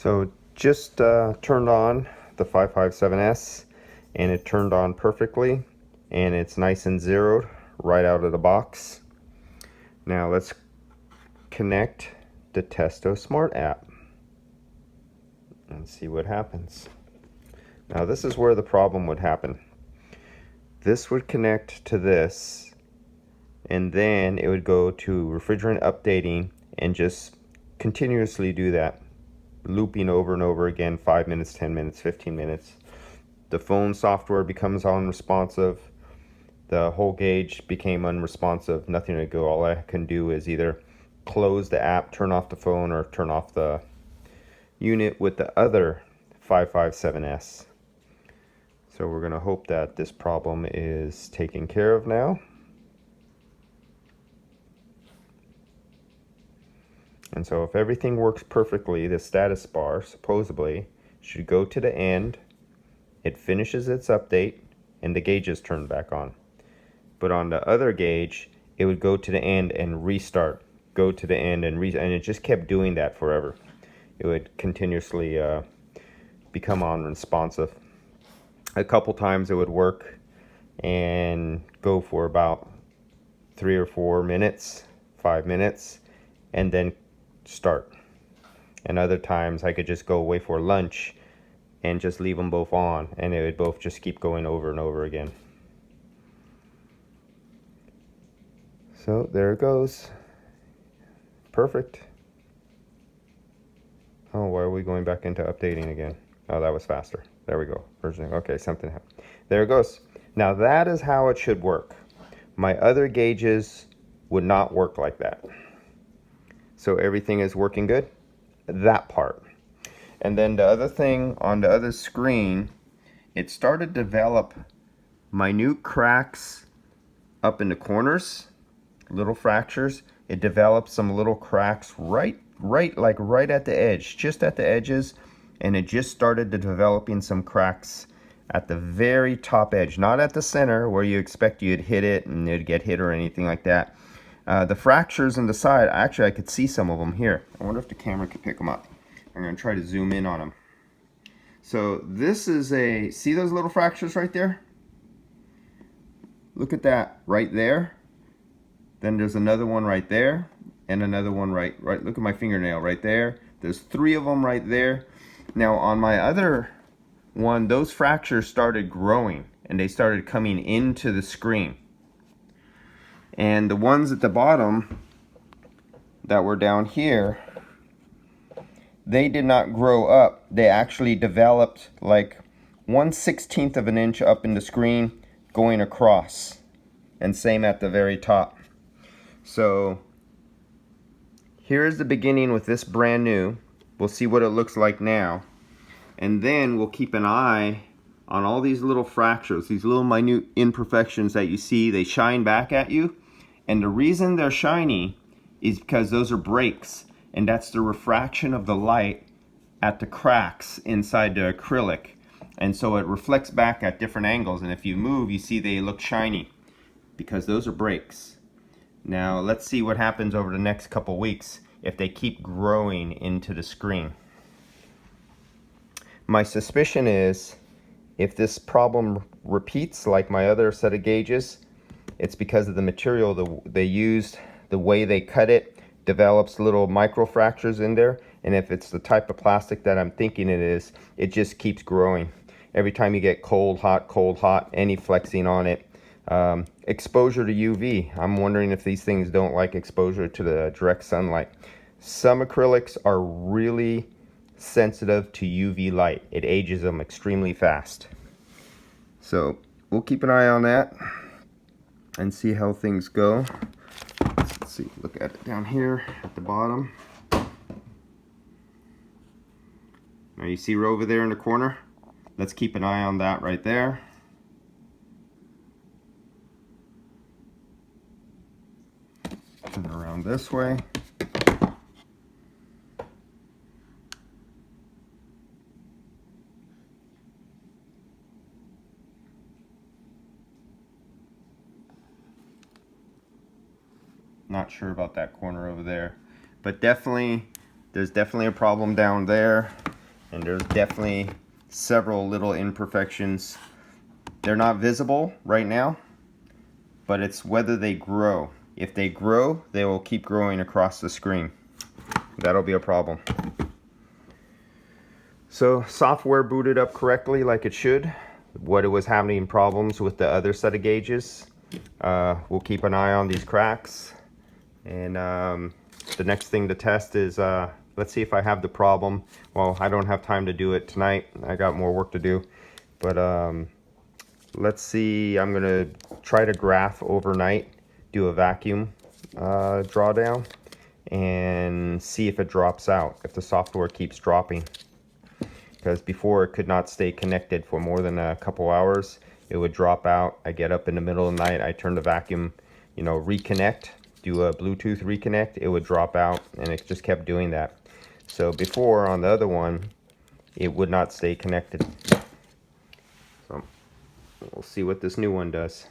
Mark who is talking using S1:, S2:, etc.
S1: So just turned on the 557S and it turned on perfectly and it's nice and zeroed right out of the box. Now let's connect the Testo Smart app and see what happens. Now this is where the problem would happen. This would connect to this and then it would go to refrigerant updating and just continuously do that, looping over and over again, 5 minutes, 10 minutes, 15 minutes. The phone software becomes unresponsive. The whole gauge became unresponsive, nothing to go. All I can do is either close the app, turn off the phone, or turn off the unit with the other 557S. So we're going to hope that this problem is taken care of now. And so if everything works perfectly, the status bar supposedly should go to the end, it finishes its update, and the gauge is turned back on. But on the other gauge, it would go to the end and restart, go to the end and and it just kept doing that forever. It would continuously become unresponsive. A couple times it would work and go for about 3 or 4 minutes, 5 minutes, and then start. And other times I could just go away for lunch and just leave them both on, and it would both just keep going over and over again. So there it goes. Perfect. Oh, why are we going back into updating again? Oh, that was faster. There we go. Versioning. Okay, something happened. There it goes. Now that is how it should work. My other gauges would not work like that. So everything is working good. That part. And then the other thing on the other screen, it started to develop minute cracks up in the corners, little fractures. It developed some little cracks right at the edge, just at the edges, and it just started to developing some cracks at the very top edge, not at the center where you expect you'd hit it and it'd get hit or anything like that. The fractures in the side, actually I could see some of them here. I wonder if the camera could pick them up. I'm going to try to zoom in on them. So this is see those little fractures right there? Look at that right there. Then there's another one right there, and another one right, look at my fingernail right there. There's 3 of them right there. Now on my other one, those fractures started growing and they started coming into the screen. And the ones at the bottom that were down here, they did not grow up. They actually developed like 1/16 of an inch up in the screen going across, and same at the very top. So here's the beginning with this brand new. We'll see what it looks like now, and then we'll keep an eye on all these little fractures, these little minute imperfections that you see. They shine back at you, and the reason they're shiny is because those are breaks, and that's the refraction of the light at the cracks inside the acrylic, and so it reflects back at different angles, and if you move you see they look shiny because those are breaks. Now let's see what happens over the next couple weeks if they keep growing into the screen. My suspicion is if this problem repeats like my other set of gauges, it's because of the material they used, the way they cut it develops little micro fractures in there, and if it's the type of plastic that I'm thinking it is, it just keeps growing. Every time you get cold, hot, any flexing on it. Exposure to UV. I'm wondering if these things don't like exposure to the direct sunlight. Some acrylics are really sensitive to UV light. It ages them extremely fast. So we'll keep an eye on that and see how things go. Let's see, look at it down here at the bottom. Now you see over there in the corner? Let's keep an eye on that right there. Turn it around this way. Not sure about that corner over there, but there's definitely a problem down there. and there's definitely several little imperfections. They're not visible right now, but it's whether they grow. If they grow, they will keep growing across the screen. That'll be a problem. So software booted up correctly like it should. What it was having problems with the other set of gauges. We'll keep an eye on these cracks. And the next thing to test is, let's see if I have the problem. Well, I don't have time to do it tonight. I got more work to do. But let's see, I'm gonna try to graph overnight, do a vacuum drawdown, and see if it drops out, if the software keeps dropping. Because before it could not stay connected for more than a couple hours. It would drop out. I get up in the middle of the night, I turn the vacuum, reconnect, do a Bluetooth reconnect, it would drop out, and it just kept doing that. So before, on the other one, it would not stay connected. So we'll see what this new one does.